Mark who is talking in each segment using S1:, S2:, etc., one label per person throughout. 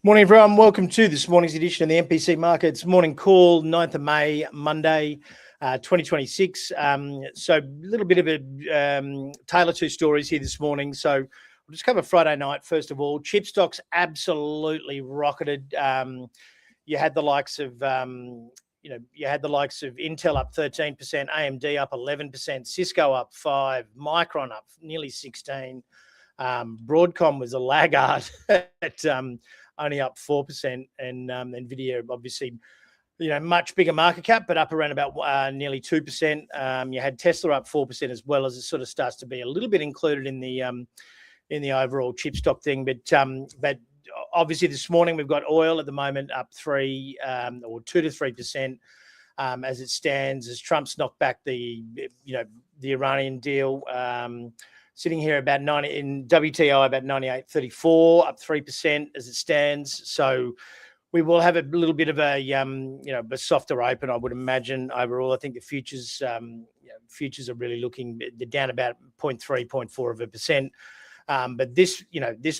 S1: Morning, everyone. Welcome to this morning's edition of the MPC Markets Morning Call, 9th of May, Monday, 2026. So a little bit of a tale of two stories here this morning. So we'll just cover Friday night, first of all. Chip stocks absolutely rocketed. You had the likes of... Intel up 13%, AMD up 11%, Cisco up 5%, Micron up nearly 16%. Broadcom was a laggard at only up 4%, and Nvidia obviously, much bigger market cap, but up around about nearly 2%. You had Tesla up 4% as well, as it sort of starts to be a little bit included in the overall chip stock thing. But obviously this morning we've got oil at the moment up 2 to 3%. As it stands, as Trump's knocked back the Iranian deal, sitting here about 90 in WTI, about 98.34, up 3% as it stands. So we will have a little bit of a softer open, I would imagine. Overall, I think the futures are really looking, they're down about 0.4%. But this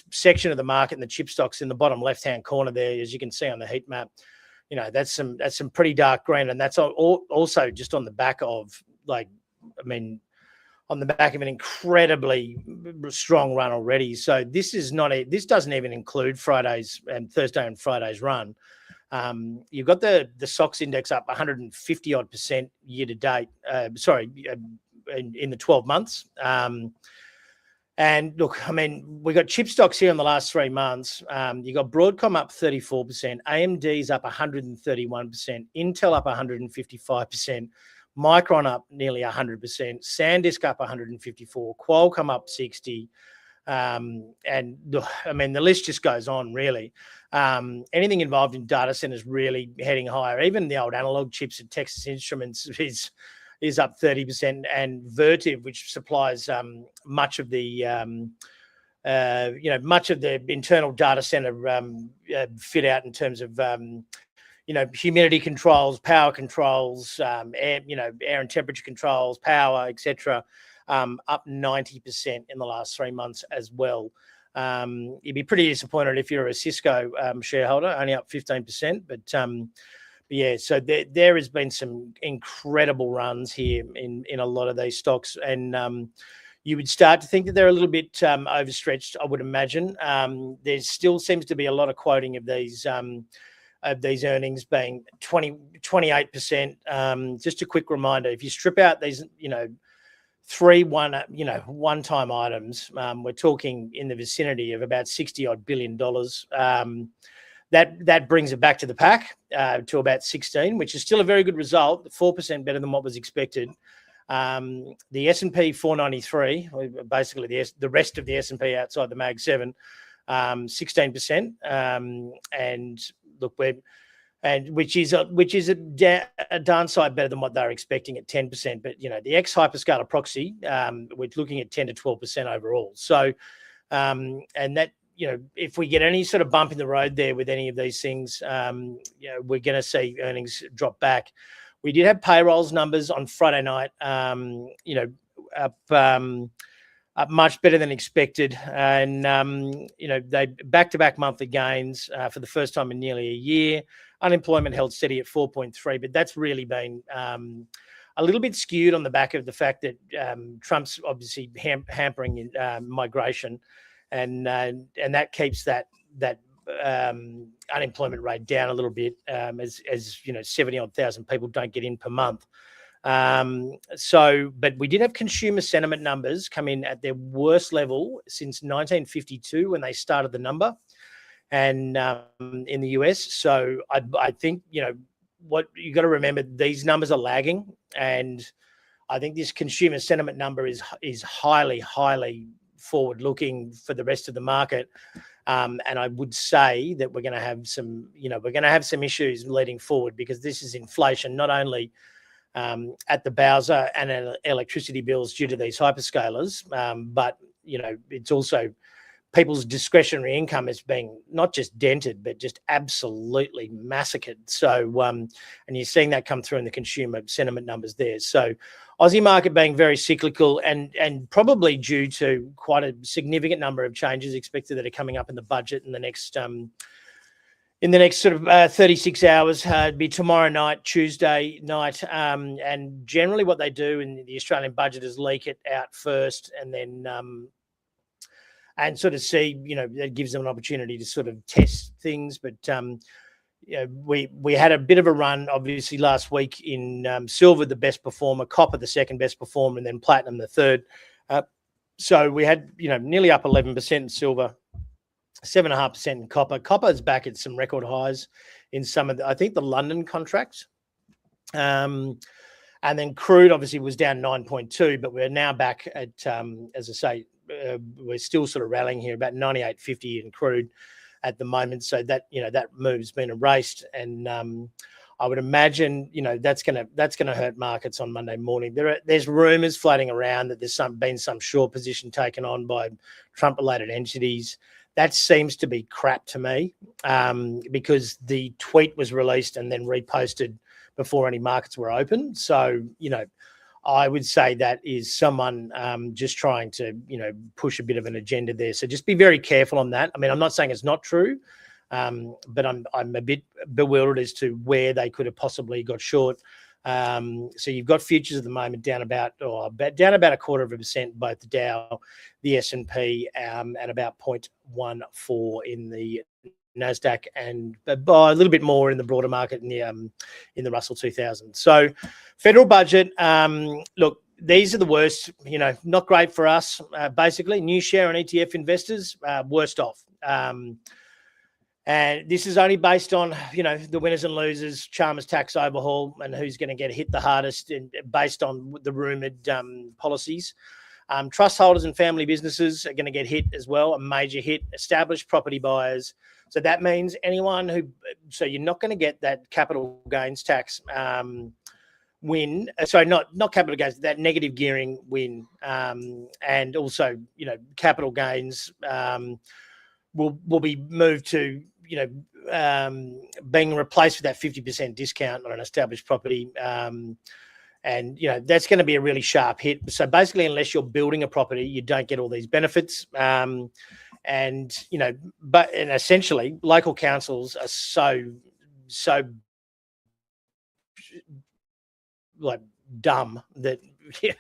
S1: section of the market and the chip stocks in the bottom left-hand corner there, as you can see on the heat map, that's some pretty dark green, and that's also just on the back of on the back of an incredibly strong run already. So this doesn't even include Friday's and Thursday and Friday's run. You've got the SOX index up 150 odd % year to date. In the 12 months. And look, we got chip stocks here in the last 3 months. You got Broadcom up 34%, AMD's up 131%, Intel up 155%. Micron up nearly 100%, SanDisk up 154%, Qualcomm up 60%, and the list just goes on, really. Anything involved in data centers really heading higher. Even the old analog chips at Texas Instruments is up 30%, and Vertiv, which supplies much of the internal data center fit out in terms of humidity controls, power controls, air and temperature controls, power, etc., up 90% in the last 3 months as well. You'd be pretty disappointed if you're a Cisco shareholder, only up 15%. But yeah, so there has been some incredible runs here in a lot of these stocks, and you would start to think that they're a little bit overstretched, I would imagine. There still seems to be a lot of quoting of these earnings being 28%. Just a quick reminder, if you strip out these, one-time items, we're talking in the vicinity of about $60 billion. That brings it back to the pack to about 16, which is still a very good result, 4% better than what was expected. The S&P 493, basically the rest of the S&P outside the Mag 7, 16%, and look, which is a downside better than what they're expecting at 10%. But the ex-hyperscaler proxy, we're looking at 10 to 12% overall. So, and that if we get any sort of bump in the road there with any of these things, we're going to see earnings drop back. We did have payrolls numbers on Friday night, up much better than expected, and they back-to-back monthly gains for the first time in nearly a year. Unemployment held steady at 4.3%, but that's really been a little bit skewed on the back of the fact that Trump's obviously hampering migration, and that keeps that unemployment rate down a little bit, as 70-odd thousand people don't get in per month. But we did have consumer sentiment numbers come in at their worst level since 1952 when they started the number, and in the US. So I think what you got to remember, these numbers are lagging, and I think this consumer sentiment number is highly forward looking for the rest of the market. And I would say that we're going to have some issues leading forward, because this is inflation not only at the Bowser and electricity bills due to these hyperscalers, but it's also people's discretionary income is being not just dented, but just absolutely massacred. So, and you're seeing that come through in the consumer sentiment numbers there. So, Aussie market being very cyclical, and probably due to quite a significant number of changes expected that are coming up in the budget in the next in the next sort of 36 hours. It'd be tomorrow night, Tuesday night. And generally what they do in the Australian budget is leak it out first and then and sort of see, that gives them an opportunity to sort of test things. But we had a bit of a run, obviously, last week in silver, the best performer, copper, the second best performer, and then platinum, the third. So we had, nearly up 11% in silver, 7.5% in copper. Copper is back at some record highs in some of I think the London contracts. And then crude obviously was down 9.2, but we're now back at, as I say, we're still sort of rallying here, about 98.50 in crude at the moment. So that, that move's been erased. And I would imagine, that's gonna hurt markets on Monday morning. There's rumours floating around that there's been some short position taken on by Trump-related entities. That seems to be crap to me, because the tweet was released and then reposted before any markets were open. So, I would say that is someone just trying to, push a bit of an agenda there. So just be very careful on that. I mean, I'm not saying it's not true, but I'm a bit bewildered as to where they could have possibly got short. So you've got futures at the moment down about a 0.25%, both the Dow, the S&P, and about 0.14 in the NASDAQ, and by a little bit more in the broader market in the Russell 2000. So federal budget, look, these are the worst, not great for us. Basically, new share and ETF investors, worst off. And this is only based on, the winners and losers, Chalmers tax overhaul, and who's going to get hit the hardest, and based on the rumoured policies. Trust holders and family businesses are going to get hit as well, a major hit. Established property buyers. So that means anyone so you're not going to get that capital gains tax win. Sorry, not capital gains, that negative gearing win. And also, capital gains will be moved to, being replaced with that 50% discount on an established property. And, that's going to be a really sharp hit. So basically, unless you're building a property, you don't get all these benefits. And essentially local councils are so like dumb that, you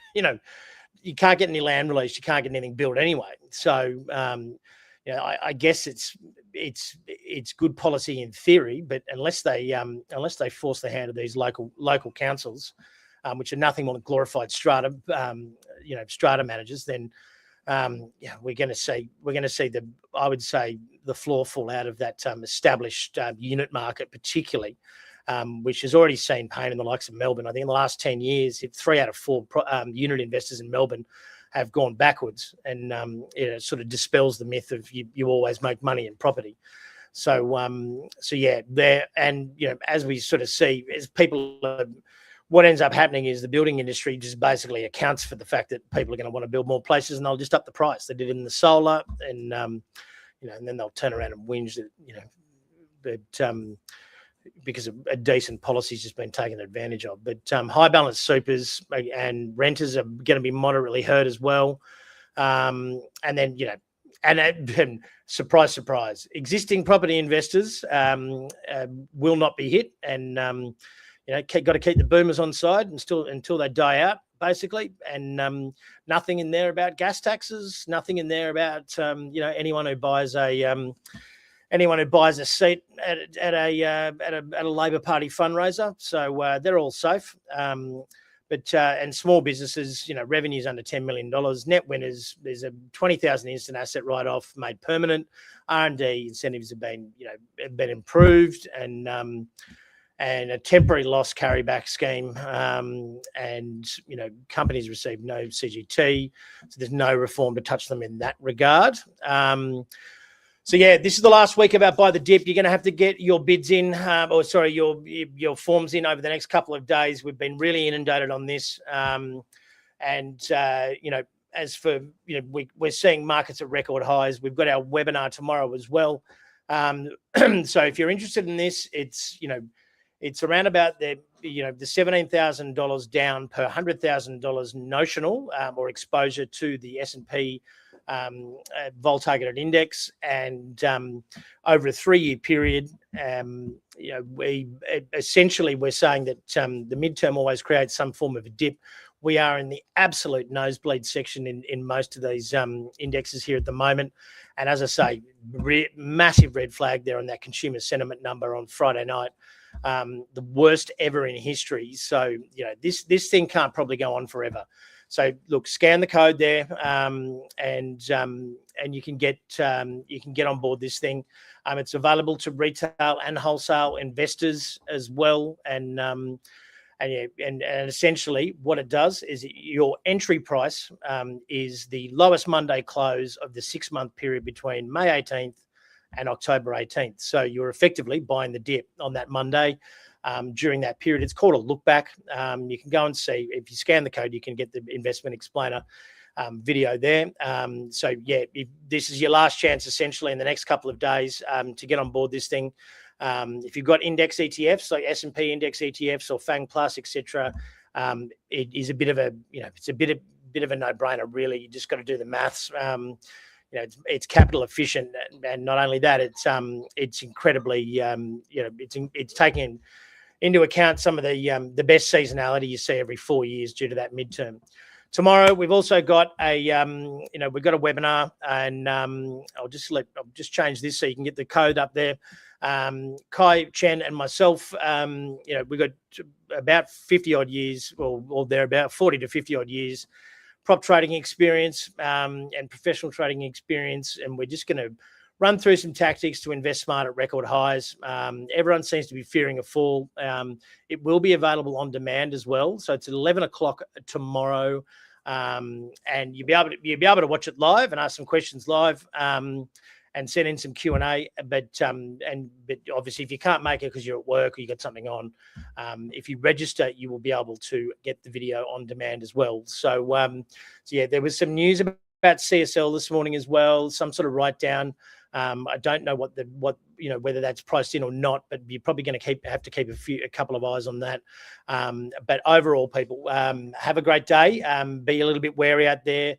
S1: can't get any land release, you can't get anything built anyway. So, I guess it's good policy in theory, but unless they force the hand of these local councils, which are nothing more than glorified strata managers, then we're going to see I would say the floor fall out of that established unit market, particularly, which has already seen pain in the likes of Melbourne. I think in the last 10 years, 3 out of 4 unit investors in Melbourne have gone backwards, and it sort of dispels the myth of you always make money in property. So yeah, there, and as we sort of see, as people what ends up happening is the building industry just basically accounts for the fact that people are going to want to build more places, and they'll just up the price. They did it in the solar, and and then they'll turn around and whinge that because a decent policy has just been taken advantage of. But high balance supers and renters are going to be moderately hurt as well. And then and surprise, surprise, existing property investors will not be hit, and got to keep the boomers on side until they die out, basically. And nothing in there about gas taxes, nothing in there about anyone who buys a seat at a Labor Party fundraiser. So they're all safe. And small businesses, revenues under $10 million, net winners. There's a 20,000 instant asset write-off made permanent. R&D incentives have been improved, and a temporary loss carryback scheme. And companies receive no CGT, so there's no reform to touch them in that regard. So yeah, this is the last week of our Buy the Dip. You're going to have to get your bids in, your forms in over the next couple of days. We've been really inundated on this, as for we're seeing markets at record highs. We've got our webinar tomorrow as well. So if you're interested in this, it's around about the $17,000 down per $100,000 notional or exposure to the S&P vol targeted index, and over a 3-year period, we're saying that the midterm always creates some form of a dip. We are in the absolute nosebleed section in most of these indexes here at the moment. And as I say, massive red flag there on that consumer sentiment number on Friday night, the worst ever in history. So, this thing can't probably go on forever. So look, scan the code there, and you can get on board this thing. It's available to retail and wholesale investors as well, and essentially what it does is your entry price is the lowest Monday close of the 6-month period between May 18th and October 18th. So you're effectively buying the dip on that Monday during that period. It's called a look back. You can go and see, if you scan the code, you can get the investment explainer video there. So yeah, this is your last chance essentially in the next couple of days to get on board this thing. If you've got index ETFs like S&P index ETFs or FANG Plus, etc., it is a bit of a it's a bit of a no-brainer really. You just got to do the maths. It's capital efficient, and not only that, it's incredibly it's taking into account some of the best seasonality you see every 4 years due to that midterm. Tomorrow we've also got a we've got a webinar, and I'll just change this so you can get the code up there. Kai Chen and myself, we've got about 50 odd years, or they're about 40 to 50 odd years prop trading experience and professional trading experience, and we're just going to run through some tactics to invest smart at record highs. Everyone seems to be fearing a fall. It will be available on demand as well, so it's at 11 o'clock tomorrow, and you'll be able to watch it live and ask some questions live, and send in some Q&A. But obviously, if you can't make it because you're at work or you got something on, if you register, you will be able to get the video on demand as well. So yeah, there was some news about CSL this morning as well, some sort of write down. I don't know whether that's priced in or not, but you're probably going to have to keep a couple of eyes on that. But overall, people, have a great day. Be a little bit wary out there.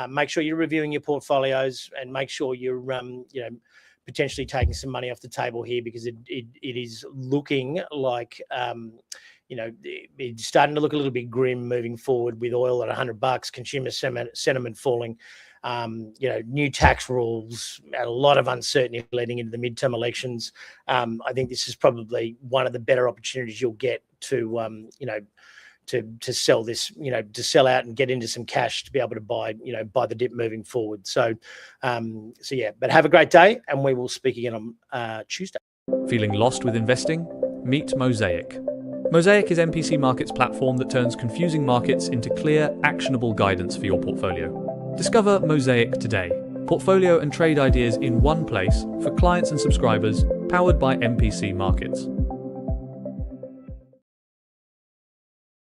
S1: Make sure you're reviewing your portfolios, and make sure you're potentially taking some money off the table here, because it is looking like it's starting to look a little bit grim moving forward, with oil at $100, consumer sentiment falling, new tax rules, and a lot of uncertainty leading into the midterm elections. I think this is probably one of the better opportunities you'll get to to sell this, to sell out and get into some cash to be able to buy the dip moving forward. So yeah, but have a great day, and we will speak again on Tuesday.
S2: Feeling lost with investing? Meet Mosaic. Mosaic is MPC Markets' platform that turns confusing markets into clear, actionable guidance for your portfolio. Discover Mosaic today. Portfolio and trade ideas in one place for clients and subscribers, powered by MPC Markets.